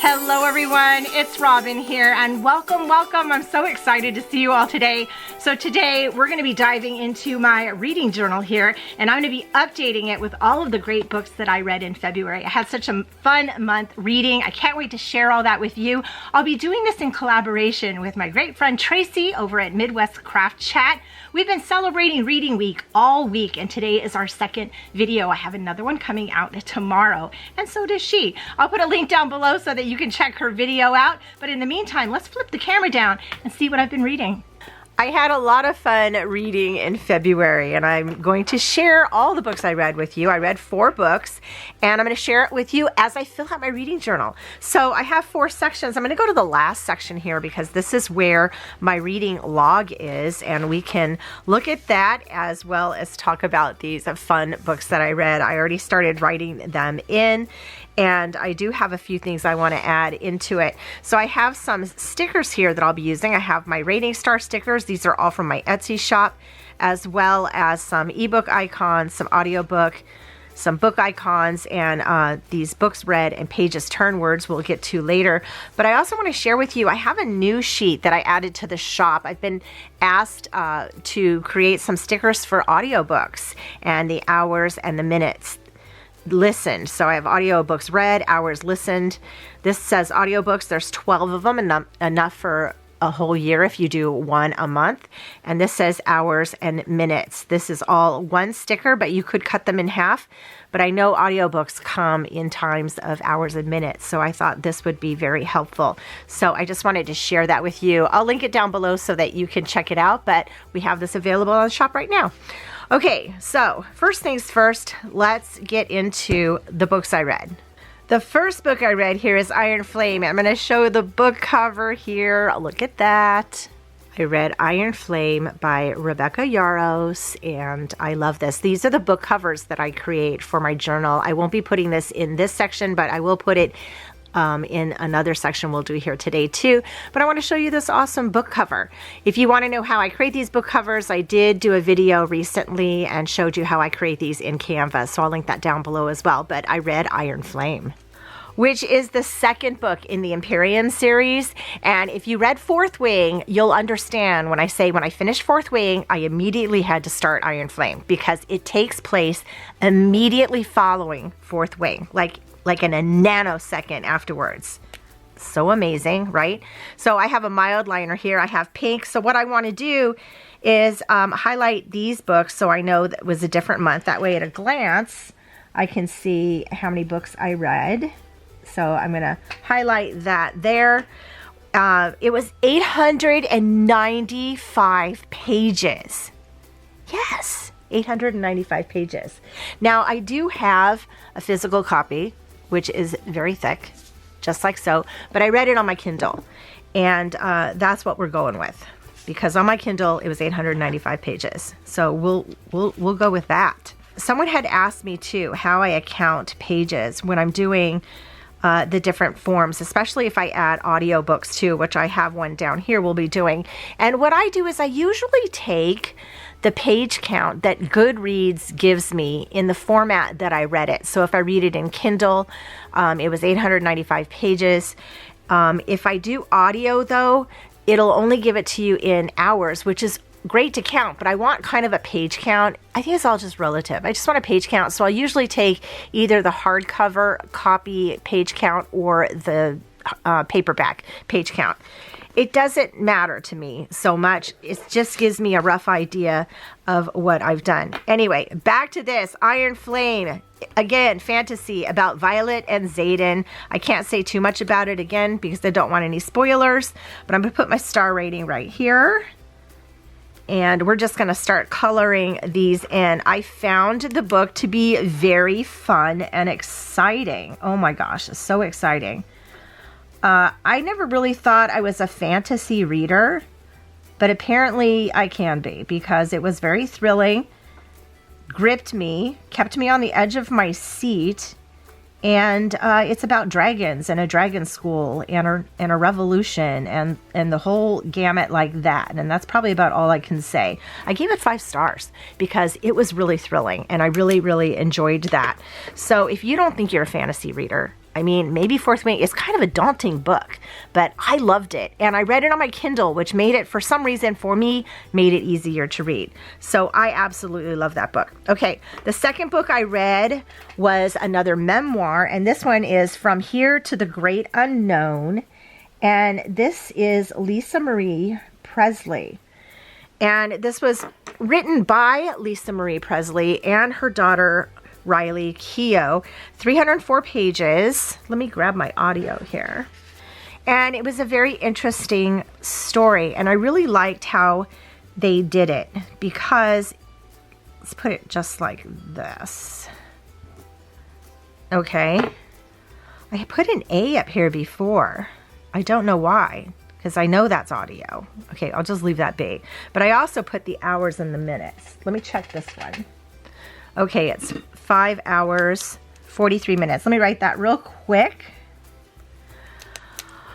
Hello everyone, it's Robin here and welcome. I'm so excited to see you all today. So today we're going to be diving into my reading journal here and I'm going to be updating it with all of the great books that I read in February. I had such a fun month reading. I can't wait to share all that with you. I'll be doing this in collaboration with my great friend Tracie over at Midwest Craft Chat. We've been celebrating Reading Week all week and today is our second video. I have another one coming out tomorrow and so does she. I'll put a link down below so that you can check her video out. But in the meantime, let's flip the camera down and see what I've been reading. I had a lot of fun reading in February and I'm going to share all the books I read with you. I read 4 books and I'm going to share it with you as I fill out my reading journal. So I have 4 sections. I'm going to go to the last section here because this is where my reading log is and we can look at that as well as talk about these fun books that I read. I already started writing them in and I do have a few things I want to add into it. So I have some stickers here that I'll be using. I have my rating star stickers. These are all from my Etsy shop, as well as some ebook icons, some audiobook, some book icons, and these books read and pages turn words we'll get to later. But I also want to share with you, I have a new sheet that I added to the shop. I've been asked to create some stickers for audiobooks and the hours and the minutes listened. So I have audiobooks read, hours listened. This says audiobooks. There's 12 of them, enough for a whole year if you do 1 a month. And this says hours and minutes. This is all one sticker, but you could cut them in half. But I know audiobooks come in times of hours and minutes, so I thought this would be very helpful. So I just wanted to share that with you. I'll link it down below so that you can check it out, but we have this available on the shop right now. Okay, so first things first, let's get into the books I read. The first book I read here is Iron Flame. I'm going to show the book cover here. Look at that. I read Iron Flame by Rebecca Yarros, and I love this. These are the book covers that I create for my journal. I won't be putting this in this section, but I will put it in another section we'll do here today too. But I want to show you this awesome book cover. If you want to know how I create these book covers, I did do a video recently and showed you how I create these in Canva. So I'll link that down below as well. But I read Iron Flame, which is the second book in the Imperium series. And if you read Fourth Wing, you'll understand when I say when I finished Fourth Wing, I immediately had to start Iron Flame because it takes place immediately following Fourth Wing, like in a nanosecond afterwards. So amazing, right? So I have a mild liner here. I have pink. So what I want to do is highlight these books so I know that it was a different month. That way at a glance, I can see how many books I read. So I'm going to highlight that there. It was 895 pages. Yes, 895 pages. Now I do have a physical copy, which is very thick, just like so, but I read it on my Kindle, and that's what we're going with, because on my Kindle it was 895 pages, so we'll go with that. Someone had asked me too how I account pages when I'm doing the different forms, especially if I add audiobooks too, which I have one down here we'll be doing. And what I do is I usually take the page count that Goodreads gives me in the format that I read it. So if I read it in Kindle, it was 895 pages. If I do audio though, it'll only give it to you in hours, which is great to count, but I want kind of a page count. I think it's all just relative. I just want a page count. So I'll usually take either the hardcover copy page count or the paperback page count. It doesn't matter to me so much. It just gives me a rough idea of what I've done. Anyway, back to this. Iron Flame. Again, fantasy about Violet and Xaden. I can't say too much about it again because I don't want any spoilers, but I'm going to put my star rating right here. And we're just going to start coloring these in. I found the book to be very fun and exciting. Oh my gosh, it's so exciting. I never really thought I was a fantasy reader, but apparently I can be because it was very thrilling, gripped me, kept me on the edge of my seat, and it's about dragons and a dragon school and a revolution and the whole gamut like that. And that's probably about all I can say. I gave it 5 stars because it was really thrilling and I really, really enjoyed that. So if you don't think you're a fantasy reader, I mean, maybe fourth grade. It's kind of a daunting book, but I loved it. And I read it on my Kindle, which made it, for some reason, for me, made it easier to read. So I absolutely love that book. Okay, the second book I read was another memoir, and this one is From Here to the Great Unknown. And this is Lisa Marie Presley. And this was written by Lisa Marie Presley and her daughter, Riley Keough, 304 pages. Let me grab my audio here. And it was a very interesting story, and I really liked how they did it, because let's put it just like this. Okay. I put an A up here before. I don't know why, because I know that's audio. Okay, I'll just leave that be. But I also put the hours and the minutes. Let me check this one. Okay, it's 5 hours, 43 minutes. Let me write that real quick.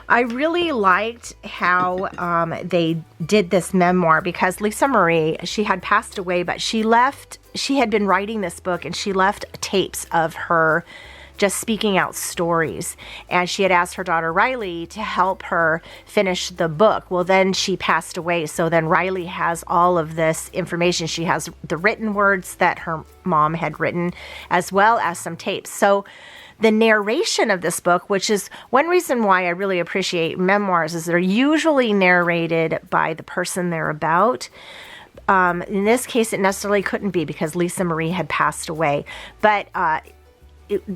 I really liked how they did this memoir, because Lisa Marie, she had passed away, but she had been writing this book, and she left tapes of her just speaking out stories. And she had asked her daughter Riley to help her finish the book. Well, then she passed away. So then Riley has all of this information. She has the written words that her mom had written, as well as some tapes. So the narration of this book, which is one reason why I really appreciate memoirs, is they're usually narrated by the person they're about. In this case, it necessarily couldn't be, because Lisa Marie had passed away. But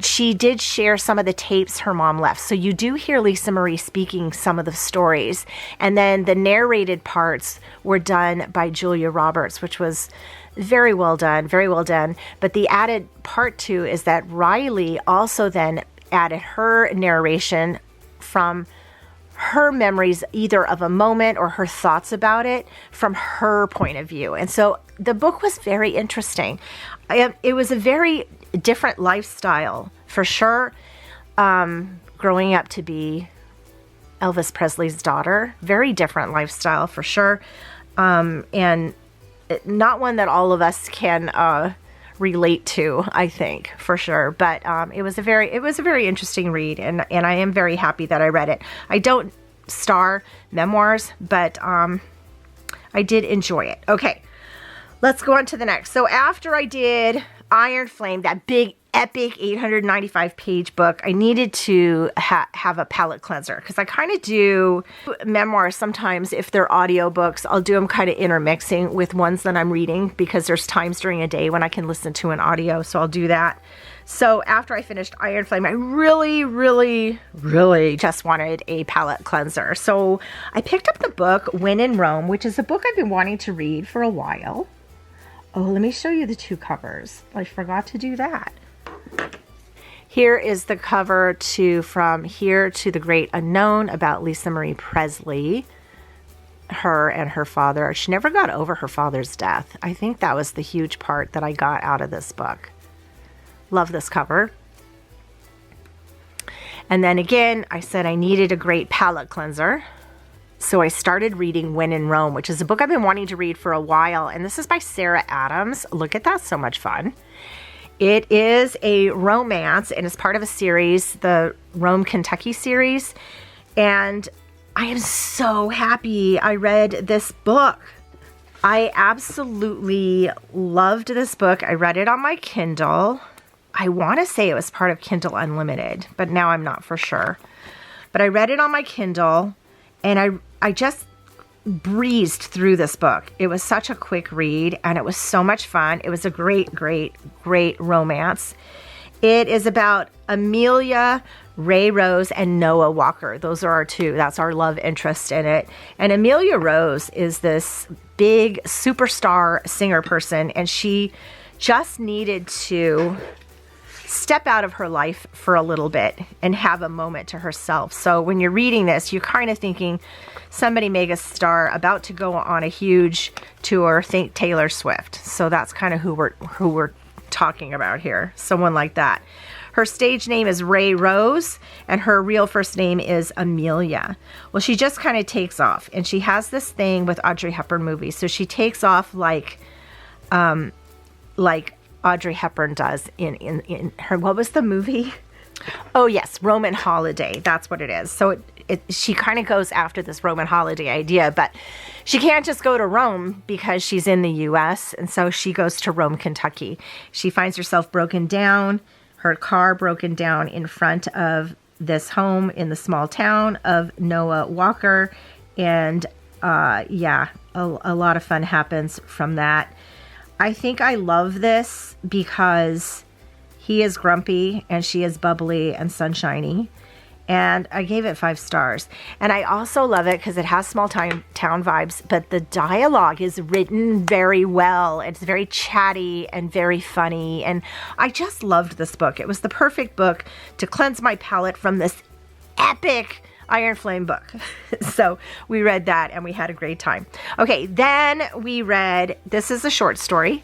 she did share some of the tapes her mom left. So you do hear Lisa Marie speaking some of the stories. And then the narrated parts were done by Julia Roberts, which was very well done, very well done. But the added part too is that Riley also then added her narration from her memories, either of a moment or her thoughts about it from her point of view. And so the book was very interesting. It was a very different lifestyle, for sure, growing up to be Elvis Presley's daughter. Very different lifestyle, for sure, and not one that all of us can relate to, I think, for sure. But it was a very interesting read, and I am very happy that I read it. I don't star memoirs, but I did enjoy it. Okay, let's go on to the next. So after I did Iron Flame, that big epic 895 page book, I needed to have a palate cleanser, because I kind of do memoirs sometimes. If they're audiobooks, I'll do them kind of intermixing with ones that I'm reading, because there's times during a day when I can listen to an audio, so I'll do that. So after I finished Iron Flame, I really just wanted a palate cleanser. So I picked up the book When in Rome, which is a book I've been wanting to read for a while. Oh, let me show you the two covers. I forgot to do that. Here is the cover to From Here to the Great Unknown, about Lisa Marie Presley, her and her father. She never got over her father's death. I think that was the huge part that I got out of this book. Love this cover. And then again, I said I needed a great palate cleanser. So I started reading When in Rome, which is a book I've been wanting to read for a while. And this is by Sarah Adams. Look at that, so much fun. It is a romance, and it's part of a series, the Rome, Kentucky series. And I am so happy I read this book. I absolutely loved this book. I read it on my Kindle. I want to say it was part of Kindle Unlimited, but now I'm not for sure. But I read it on my Kindle, and I just breezed through this book. It was such a quick read, and it was so much fun. It was a great romance. It is about Amelia, Ray Rose, and Noah Walker. Those are our two. That's our love interest in it. And Amelia Rose is this big superstar singer person, and she just needed to step out of her life for a little bit and have a moment to herself. So when you're reading this, you're kind of thinking somebody mega star about to go on a huge tour, think Taylor Swift. So that's kind of who we're talking about here. Someone like that. Her stage name is Ray Rose, and her real first name is Amelia. Well, she just kind of takes off, and she has this thing with Audrey Hepburn movies. So she takes off like Audrey Hepburn does in her, what was the movie Oh yes, Roman holiday. That's what it is. So she kind of goes after this Roman holiday idea, but she can't just go to Rome because she's in the U.S. And so she goes to Rome, Kentucky. She finds herself broken down, her car broken down in front of this home in the small town of Noah Walker. And yeah, a lot of fun happens from that. I think I love this because he is grumpy and she is bubbly and sunshiny. And I gave it 5 stars. And I also love it because it has small town vibes, but the dialogue is written very well. It's very chatty and very funny. And I just loved this book. It was the perfect book to cleanse my palate from this epic Iron Flame book. So we read that and we had a great time. Okay, then we read, this is a short story,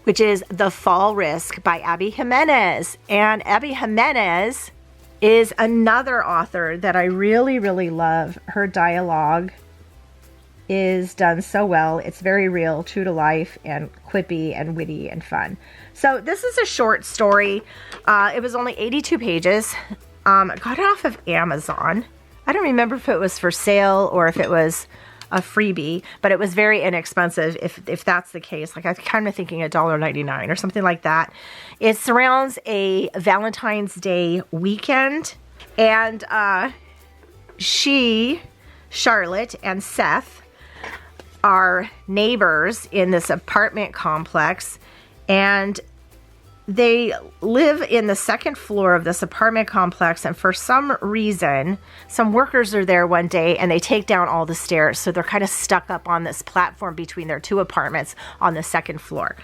which is The Fall Risk by Abby Jimenez. And Abby Jimenez is another author that I really, really love. Her dialogue is done so well. It's very real, true to life, and quippy and witty and fun. So this is a short story. It was only 82 pages. I got it off of Amazon. I don't remember if it was for sale or if it was a freebie, but it was very inexpensive if that's the case. Like, I'm kind of thinking $1.99 or something like that. It surrounds a Valentine's Day weekend, and Charlotte and Seth are neighbors in this apartment complex, and they live in the second floor of this apartment complex, and for some reason, some workers are there one day and they take down all the stairs. So they're kind of stuck up on this platform between their 2 apartments on the second floor.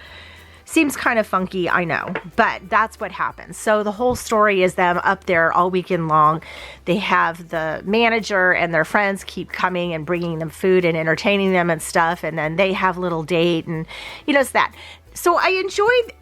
Seems kind of funky, I know, but that's what happens. So the whole story is them up there all weekend long. They have the manager and their friends keep coming and bringing them food and entertaining them and stuff, and then they have a little date, and you know, it's that. So I enjoyed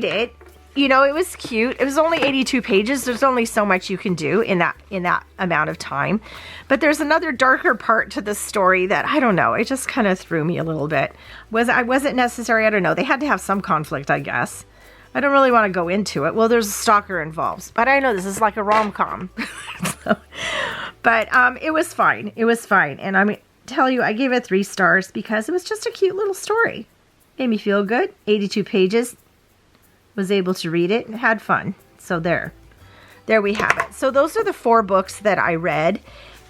it. You know, it was cute. It was only 82 pages. There's only so much you can do in that amount of time. But there's another darker part to the story that, I don't know, it just kind of threw me a little bit. Was it necessary? I don't know. They had to have some conflict, I guess. I don't really want to go into it. Well, there's a stalker involved. But I know this is like a rom-com. But it was fine. It was fine. And I'm tell you, I gave it 3 stars because it was just a cute little story. Made me feel good. 82 pages. Was able to read it and had fun. So there we have it. So those are the 4 books that I read,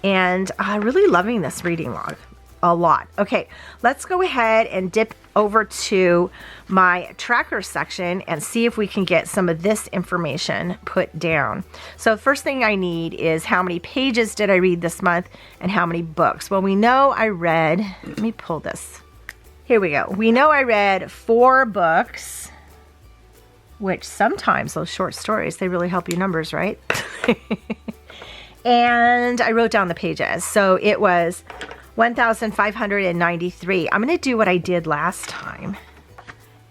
and I'm really loving this reading log a lot. Okay, let's go ahead and dip over to my tracker section and see if we can get some of this information put down. So first thing I need is how many pages did I read this month and how many books. Well, we know I read, let me pull this. Here we go. We know I read 4 books, which sometimes those short stories, they really help you numbers, right? And I wrote down the pages. So it was 1,593. I'm going to do what I did last time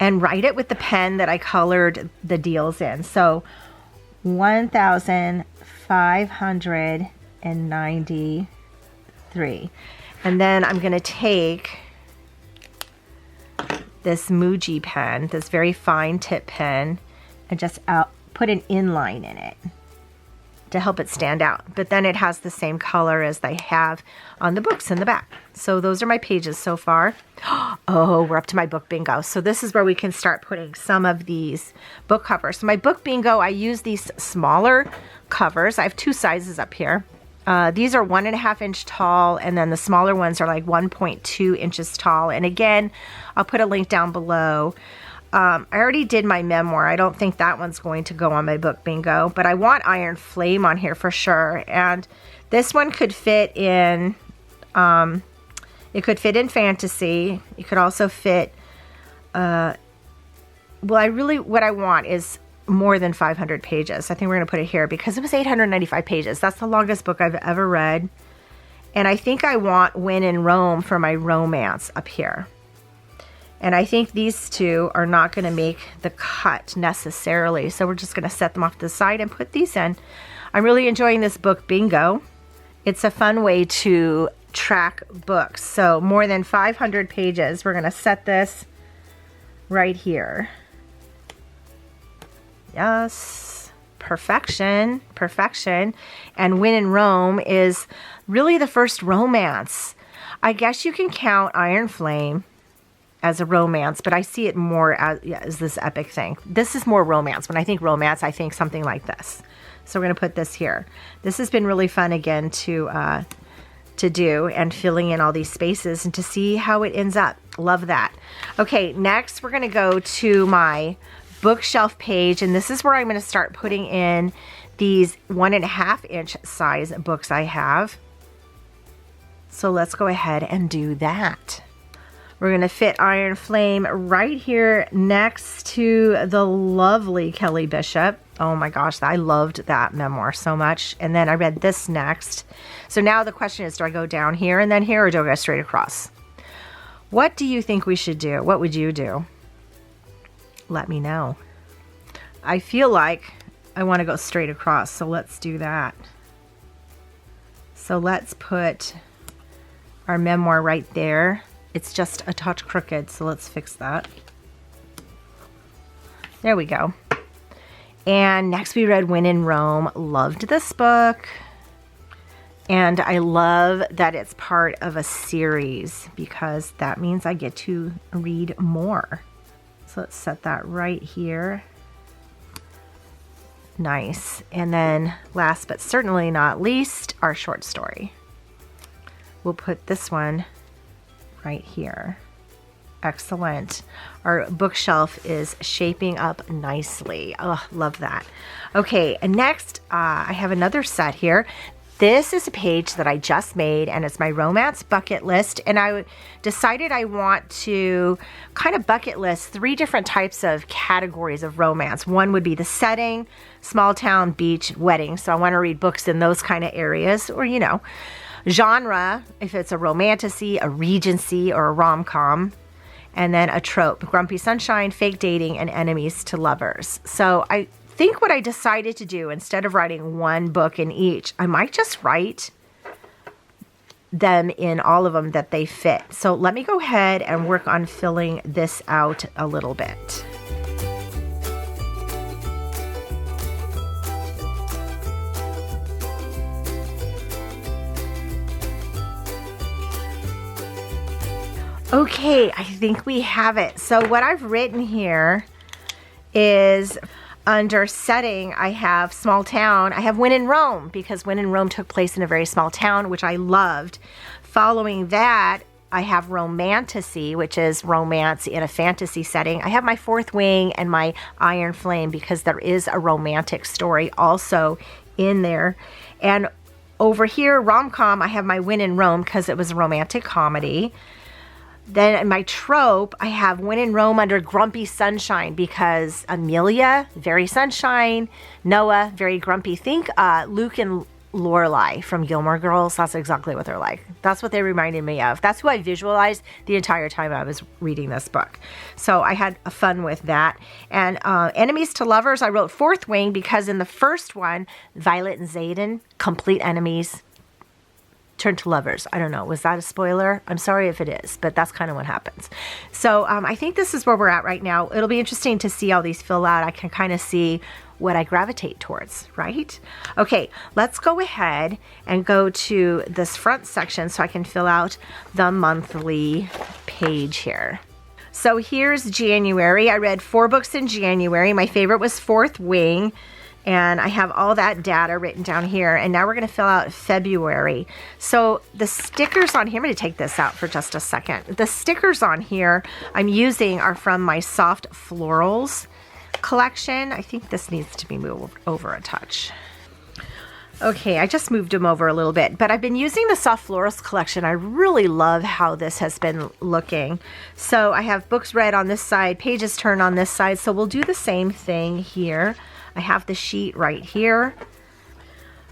and write it with the pen that I colored the deals in. So 1,593. And then I'm going to take this Muji pen, this very fine tip pen, and just put an inline in it to help it stand out. But then it has the same color as they have on the books in the back. So those are my pages so far. Oh, we're up to my book bingo. So this is where we can start putting some of these book covers. So my book bingo, I use these smaller covers. I have 2 sizes up here. These are 1.5 inch tall, and then the smaller ones are like 1.2 inches tall. And again, I'll put a link down below. I already did my memoir. I don't think that one's going to go on my book bingo, but I want Iron Flame on here for sure. And this one could fit in, it could fit in fantasy. It could also fit, well, what I want is more than 500 pages. I think we're going to put it here because it was 895 pages. That's the longest book I've ever read. And I think I want When in Rome for my romance up here. And I think these 2 are not going to make the cut necessarily. So we're just going to set them off to the side and put these in. I'm really enjoying this book bingo. It's a fun way to track books. So more than 500 pages. We're going to set this right here. Yes, perfection, perfection. And When in Rome is really the first romance. I guess you can count Iron Flame as a romance, but I see it more as this epic thing. This is more romance. When I think romance, I think something like this. So we're going to put this here. This has been really fun again to do, and filling in all these spaces and to see how it ends up. Love that. Okay, next we're going to go to my bookshelf page, and this is where I'm going to start putting in these 1.5 inch size books I have. So let's go ahead and do that. We're going to fit Iron Flame right here next to the lovely Kelly Bishop. Oh my gosh, I loved that memoir so much. And then I read this next. So now the question is, do I go down here and then here, or do I go straight across? What do you think we should do? What would you do? Let me know. I feel like I want to go straight across, so let's do that. So let's put our memoir right there. It's just a touch crooked, so let's fix that. There we go. And next we read When in Rome. Loved this book. And I love that it's part of a series, because that means I get to read more. So let's set that right here. Nice. And then last but certainly not least, our short story. We'll put this one right here. Excellent. Our bookshelf is shaping up nicely. Oh, love that. Okay, and next I have another set here. This is a page that I just made, and it's my romance bucket list. And I decided I want to kind of bucket list 3 different types of categories of romance. One would be the setting, small town, beach, wedding. So I want to read books in those kind of areas, or, you know, genre, if it's a romantasy, a regency, or a rom-com. And then a trope, grumpy sunshine, fake dating, and enemies to lovers. So I think what I decided to do, instead of writing one book in each, I might just write them in all of them that they fit. So let me go ahead and work on filling this out a little bit. Okay, I think we have it. So what I've written here is, under setting, I have small town. I have When in Rome, because When in Rome took place in a very small town, which I loved. Following that, I have romantasy, which is romance in a fantasy setting. I have my Fourth Wing and my Iron Flame, because there is a romantic story also in there. And over here, rom-com, I have my When in Rome, because it was a romantic comedy. Then in my trope, I have When in Rome under grumpy sunshine, because Amelia, very sunshine. Noah, very grumpy. Think Luke and Lorelai from Gilmore Girls. That's exactly what they're like. That's what they reminded me of. That's who I visualized the entire time I was reading this book. So I had fun with that. And enemies to lovers, I wrote Fourth Wing, because in the first one, Violet and Xaden, complete enemies, turn to lovers. I don't know. Was that a spoiler? I'm sorry if it is, but that's kind of what happens. So I think this is where we're at right now. It'll be interesting to see all these fill out. I can kind of see what I gravitate towards, right? Okay, let's go ahead and go to this front section so I can fill out the monthly page here. So here's January. I read 4 books in January. My favorite was Fourth Wing. And I have all that data written down here. And now we're going to fill out February. So the stickers on here, I'm going to take this out for just a second. The stickers on here I'm using are from my Soft Florals collection. I think this needs to be moved over a touch. Okay, I just moved them over a little bit, but I've been using the Soft Florals collection. I really love how this has been looking. So I have books read on this side, pages turned on this side. So we'll do the same thing here. I have the sheet right here.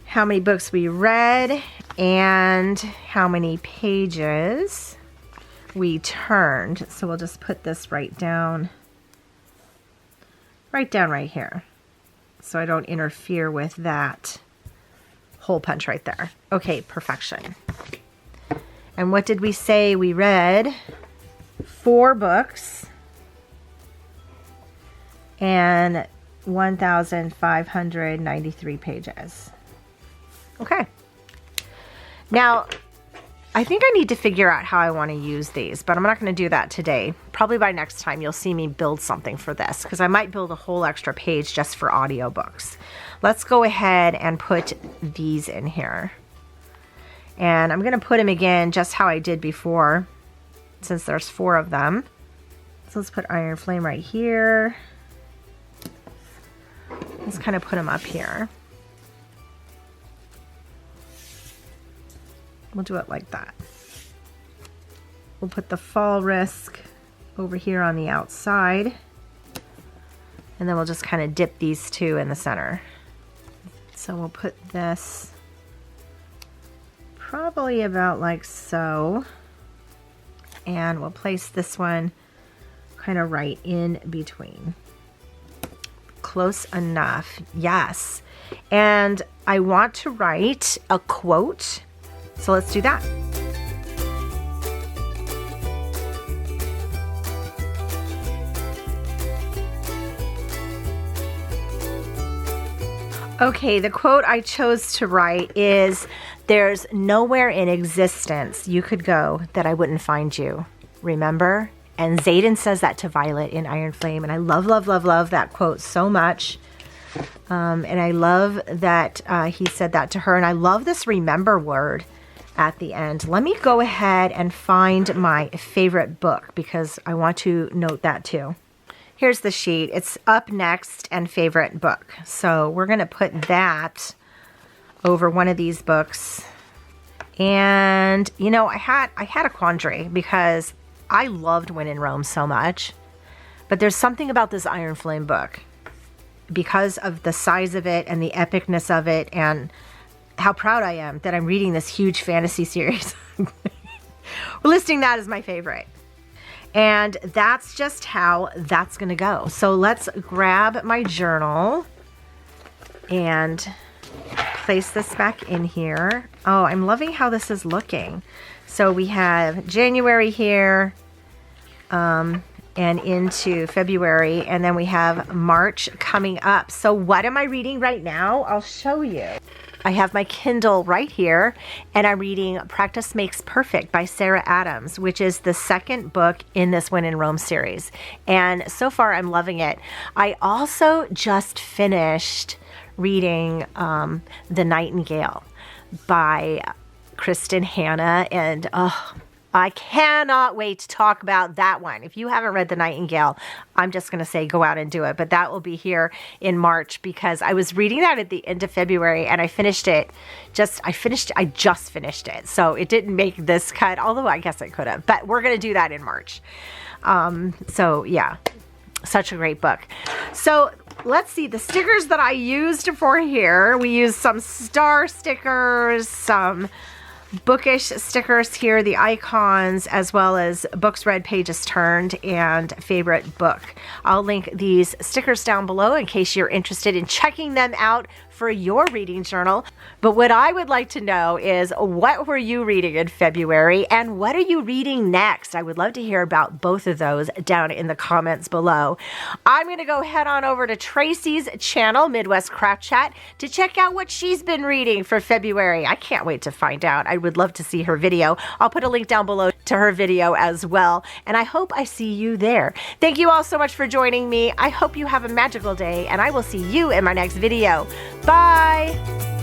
How many books we read and how many pages we turned. So we'll just put this right down right here, so I don't interfere with that hole punch right there. Okay, perfection. And what did we say we read? 4 books. And 1,593 pages. Okay. Now, I think I need to figure out how I want to use these, but I'm not going to do that today. Probably by next time you'll see me build something for this, because I might build a whole extra page just for audiobooks. Let's go ahead and put these in here. And I'm going to put them again just how I did before, since there's 4 of them. So let's put Iron Flame right here. Let's kind of put them up here. We'll do it like that. We'll put the Fall Risk over here on the outside. And then we'll just kind of dip these 2 in the center. So we'll put this probably about like so. And we'll place this one kind of right in between. Close enough, yes. And I want to write a quote. So let's do that. Okay, the quote I chose to write is, "There's nowhere in existence you could go that I wouldn't find you. Remember?" And Xaden says that to Violet in Iron Flame. And I love, love, love, love that quote so much. And I love that he said that to her. And I love this remember word at the end. Let me go ahead and find my favorite book, because I want to note that too. Here's the sheet. It's up next and favorite book. So we're going to put that over one of these books. And you know, I had a quandary, because I loved When in Rome so much, but there's something about this Iron Flame book, because of the size of it and the epicness of it, and how proud I am that I'm reading this huge fantasy series. We're listing that as my favorite. And that's just how that's going to go. So let's grab my journal and place this back in here. Oh, I'm loving how this is looking. So we have January here, and into February, and then we have March coming up. So what am I reading right now? I'll show you. I have my Kindle right here, and I'm reading Practice Makes Perfect by Sarah Adams, which is the 2nd book in this When in Rome series. And so far, I'm loving it. I also just finished reading The Nightingale by Kristen Hanna, and I cannot wait to talk about that one. If you haven't read The Nightingale, I'm just going to say go out and do it. But that will be here in March, because I was reading that at the end of February, and I finished it. I just finished it. So it didn't make this cut, although I guess it could have. But we're going to do that in March. So yeah, such a great book. So let's see the stickers that I used for here. We used some star stickers, some Bookish stickers here, the icons, as well as books read, pages turned, and favorite book. I'll link these stickers down below in case you're interested in checking them out for your reading journal. But what I would like to know is, what were you reading in February, and what are you reading next? I would love to hear about both of those down in the comments below. I'm going to go head on over to Tracie's channel, Midwest Craft Chat, to check out what she's been reading for February. I can't wait to find out. I would love to see her video. I'll put a link down below to her video as well, and I hope I see you there. Thank you all so much for joining me. I hope you have a magical day, and I will see you in my next video. Bye!